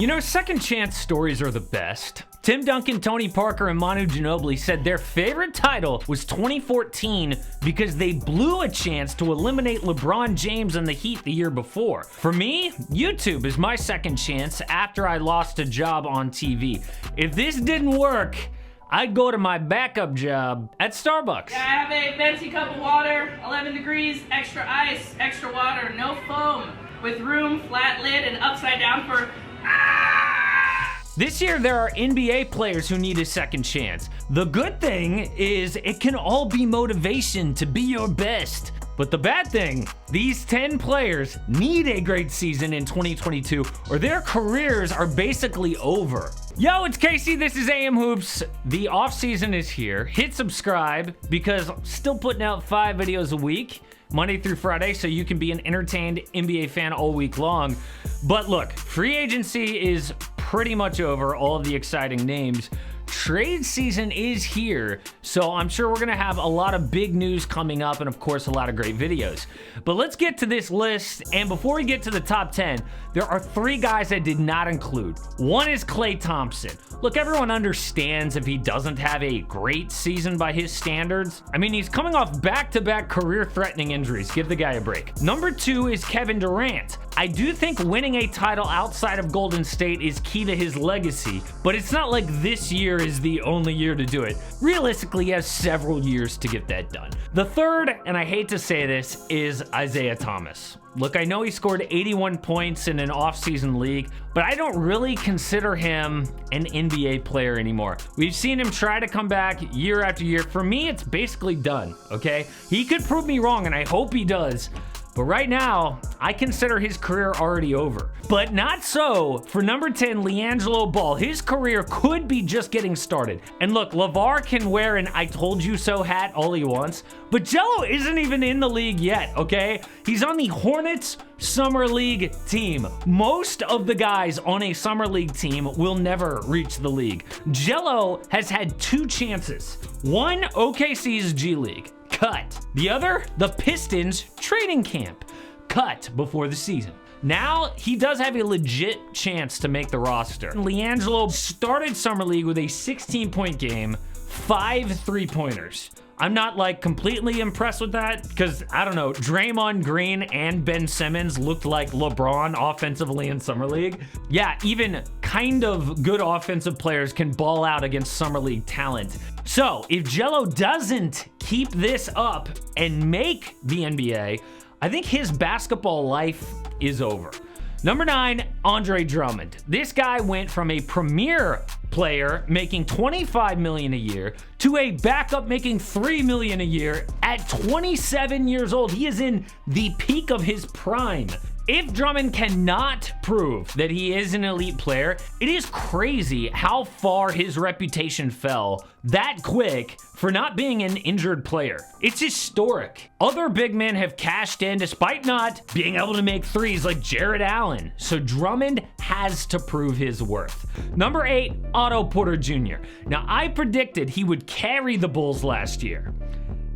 You know, second chance stories are the best. Tim Duncan, Tony Parker, and Manu Ginobili said their favorite title was 2014 because they blew a chance to eliminate LeBron James and the Heat the year before. For me, YouTube is my second chance after I lost a job on TV. If this didn't work, I'd go to my backup job at Starbucks. Yeah, I have a fancy cup of water, 11 degrees, extra ice, extra water, no foam, with room, flat lid, and upside down for... This year, there are NBA players who need a second chance. The good thing is it can all be motivation to be your best. But the bad thing, these 10 players need a great season in 2022 or their careers are basically over. Yo, it's Casey, this is AM Hoops. The offseason is here. Hit subscribe because I'm still putting out 5 videos a week, Monday through Friday, so you can be an entertained NBA fan all week long. But look, free agency is pretty much over, all of the exciting names. Trade season is here, so I'm sure we're gonna have a lot of big news coming up and of course a lot of great videos. But let's get to this list, and before we get to the top 10, there are 3 guys I did not include. One is Klay Thompson. Look, everyone understands if he doesn't have a great season by his standards. I mean, he's coming off back-to-back career-threatening injuries. Give the guy a break. Number 2 is Kevin Durant. I do think winning a title outside of Golden State is key to his legacy, but it's not like this year is the only year to do it. Realistically, he has several years to get that done. The third, and I hate to say this, is Isaiah Thomas. Look, I know he scored 81 points in an off-season league, but I don't really consider him an NBA player anymore. We've seen him try to come back year after year. For me, it's basically done, okay? He could prove me wrong, and I hope he does. But right now, I consider his career already over. But not so for number 10, LiAngelo Ball. His career could be just getting started. And look, LeVar can wear an I told you so hat all he wants, but Jello isn't even in the league yet, okay? He's on the Hornets Summer League team. Most of the guys on a Summer League team will never reach the league. Jello has had 2 chances. One, OKC's G League. Cut. The other, the Pistons training camp. Cut before the season. Now, he does have a legit chance to make the roster. LiAngelo started Summer League with a 16-point game, 5 three-pointers. I'm not like completely impressed with that because, I don't know, Draymond Green and Ben Simmons looked like LeBron offensively in Summer League. Yeah, even kind of good offensive players can ball out against Summer League talent. So if Jello doesn't keep this up and make the NBA, I think his basketball life is over. Number 9, Andre Drummond. This guy went from a premier player making $25 million a year to a backup making $3 million a year at 27 years old. He is in the peak of his prime. If Drummond cannot prove that he is an elite player, it is crazy how far his reputation fell that quick for not being an injured player. It's historic. Other big men have cashed in despite not being able to make threes like Jared Allen. So Drummond has to prove his worth. Number 8, Otto Porter Jr. Now, I predicted he would carry the Bulls last year.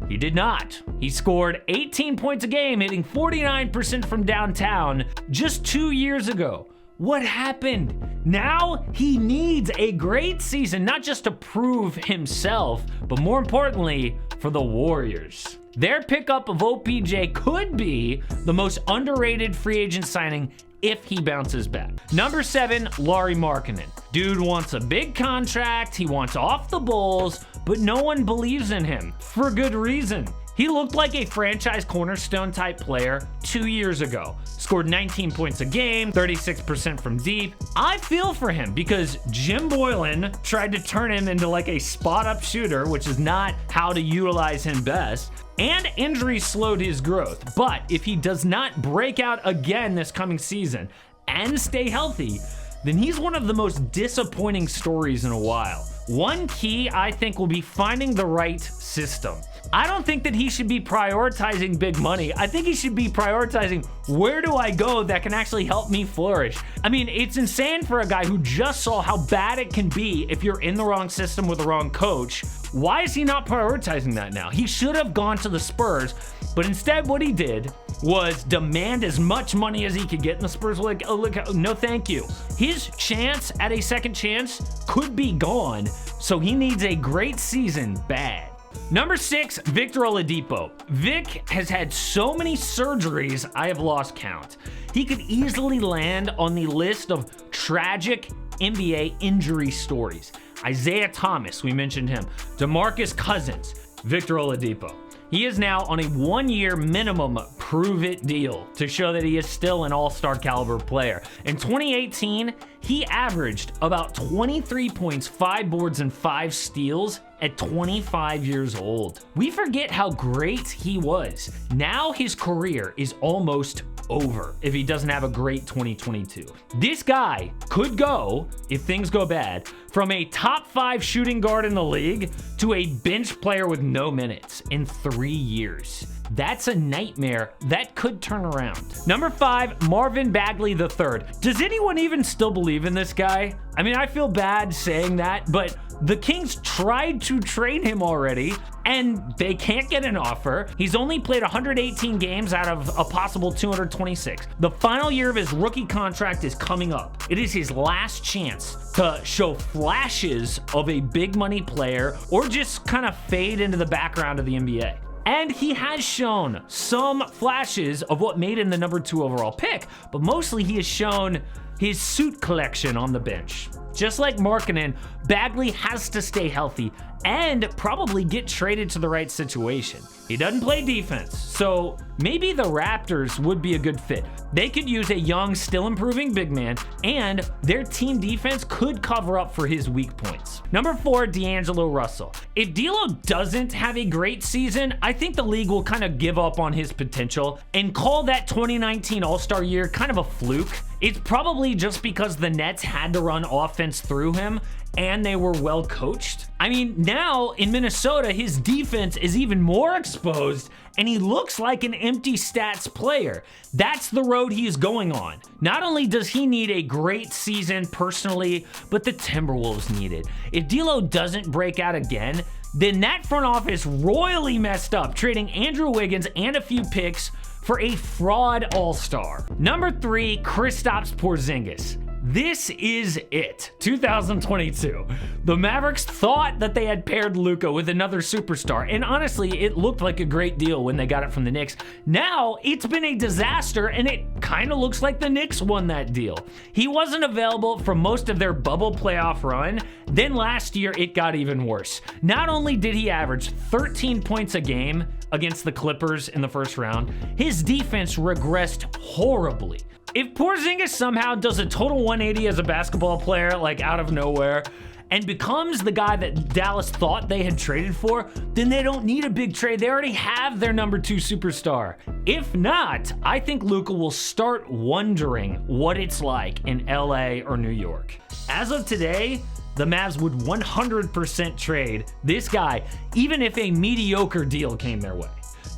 He did not. He scored 18 points a game, hitting 49% from downtown just 2 years ago. What happened? Now he needs a great season, not just to prove himself, but more importantly, for the Warriors. Their pickup of OPJ could be the most underrated free agent signing if he bounces back. Number 7, Lauri Markkanen. Dude wants a big contract, he wants off the Bulls, but no one believes in him, for good reason. He looked like a franchise cornerstone type player 2 years ago. Scored 19 points a game, 36% from deep. I feel for him because Jim Boylan tried to turn him into like a spot-up shooter, which is not how to utilize him best. And injuries slowed his growth. But if he does not break out again this coming season and stay healthy, then he's one of the most disappointing stories in a while. One key, I think, will be finding the right system. I don't think that he should be prioritizing big money. I think he should be prioritizing where do I go that can actually help me flourish. I mean, it's insane for a guy who just saw how bad it can be if you're in the wrong system with the wrong coach. Why is he not prioritizing that now? He should have gone to the Spurs, but instead what he did was demand as much money as he could get, and the Spurs were like, oh, look, no thank you. His chance at a second chance could be gone, so he needs a great season bad. Number 6, Victor Oladipo. Vic has had so many surgeries, I have lost count. He could easily land on the list of tragic NBA injury stories. Isaiah Thomas, we mentioned him. DeMarcus Cousins, Victor Oladipo. He is now on a 1-year minimum prove-it deal to show that he is still an all-star caliber player. In 2018, he averaged about 23 points, 5 boards, and 5 steals at 25 years old. We forget how great he was. Now his career is almost over if he doesn't have a great 2022. This guy could go, if things go bad, from a top 5 shooting guard in the league to a bench player with no minutes in 3 years. That's a nightmare that could turn around. Number 5, Marvin Bagley III. Does anyone even still believe in this guy? I mean, I feel bad saying that, but the Kings tried to trade him already, and they can't get an offer. He's only played 118 games out of a possible 226. The final year of his rookie contract is coming up. It is his last chance to show flashes of a big money player or just kind of fade into the background of the NBA. And he has shown some flashes of what made him the number 2 overall pick, but mostly he has shown his suit collection on the bench. Just like Markkanen, Bagley has to stay healthy and probably get traded to the right situation. He doesn't play defense, so maybe the Raptors would be a good fit. They could use a young, still improving big man, and their team defense could cover up for his weak points. Number 4, DeAngelo Russell. If D'Lo doesn't have a great season, I think the league will kind of give up on his potential and call that 2019 All-Star year kind of a fluke. It's probably just because the Nets had to run offense through him and they were well coached. I mean, now in Minnesota, his defense is even more exposed and he looks like an empty stats player. That's the road he is going on. Not only does he need a great season personally, but the Timberwolves need it. If D'Lo doesn't break out again, then that front office royally messed up, trading Andrew Wiggins and a few picks for a fraud all-star. Number 3, Kristaps Porzingis. This is it, 2022. The Mavericks thought that they had paired Luka with another superstar, and honestly, it looked like a great deal when they got it from the Knicks. Now, it's been a disaster, and it kind of looks like the Knicks won that deal. He wasn't available for most of their bubble playoff run, then last year it got even worse. Not only did he average 13 points a game against the Clippers in the first round, his defense regressed horribly. If Porzingis somehow does a total 180 as a basketball player, like out of nowhere, and becomes the guy that Dallas thought they had traded for, then they don't need a big trade. They already have their number 2 superstar. If not, I think Luka will start wondering what it's like in LA or New York. As of today, the Mavs would 100% trade this guy, even if a mediocre deal came their way.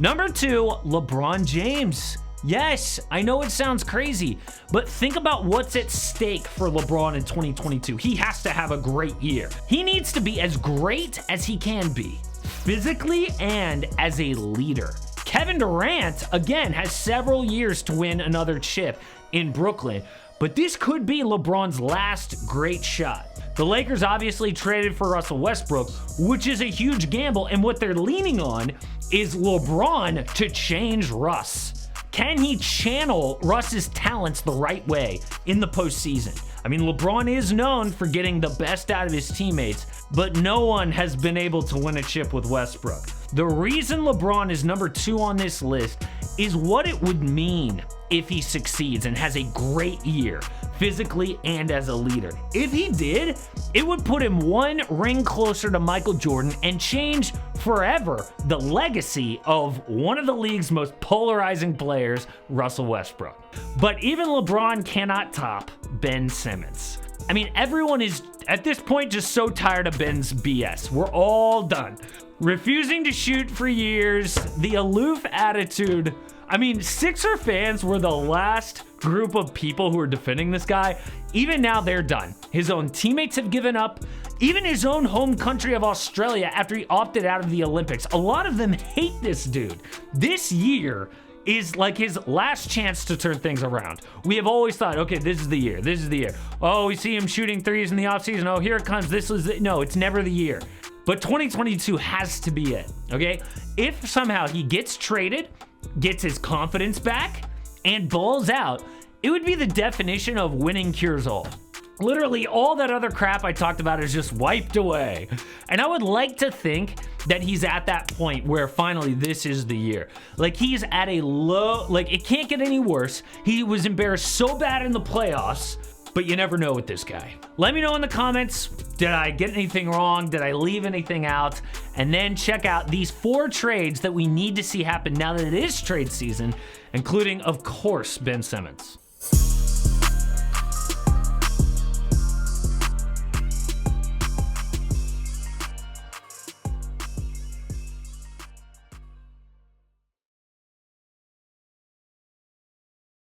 Number 2, LeBron James. Yes, I know it sounds crazy, but think about what's at stake for LeBron in 2022. He has to have a great year. He needs to be as great as he can be, physically and as a leader. Kevin Durant, again, has several years to win another chip in Brooklyn, but this could be LeBron's last great shot. The Lakers obviously traded for Russell Westbrook, which is a huge gamble, and what they're leaning on is LeBron to change Russ. Can he channel Russ's talents the right way in the postseason? I mean, LeBron is known for getting the best out of his teammates, but no one has been able to win a chip with Westbrook. The reason LeBron is number 2 on this list is what it would mean if he succeeds and has a great year, physically and as a leader. If he did, it would put him 1 ring closer to Michael Jordan and change forever the legacy of one of the league's most polarizing players, Russell Westbrook. But even LeBron cannot top Ben Simmons. I mean, everyone is at this point just so tired of Ben's BS. We're all done. Refusing to shoot for years, the aloof attitude. I mean, Sixer fans were the last group of people who were defending this guy. Even now, they're done. His own teammates have given up. Even his own home country of Australia, after he opted out of the Olympics, a lot of them hate this dude. This year is like his last chance to turn things around. We have always thought, okay, this is the year. This is the year. Oh, we see him shooting threes in the offseason. Oh, here it comes. This is it. No, it's never the year. But 2022 has to be it, okay? If somehow he gets traded, gets his confidence back, and balls out, it would be the definition of winning cures all. Literally, all that other crap I talked about is just wiped away. And I would like to think that he's at that point where finally this is the year. Like, he's at a low, like, it can't get any worse. He was embarrassed so bad in the playoffs, but you never know with this guy. Let me know in the comments, did I get anything wrong? Did I leave anything out? And then check out these 4 trades that we need to see happen now that it is trade season, including, of course, Ben Simmons.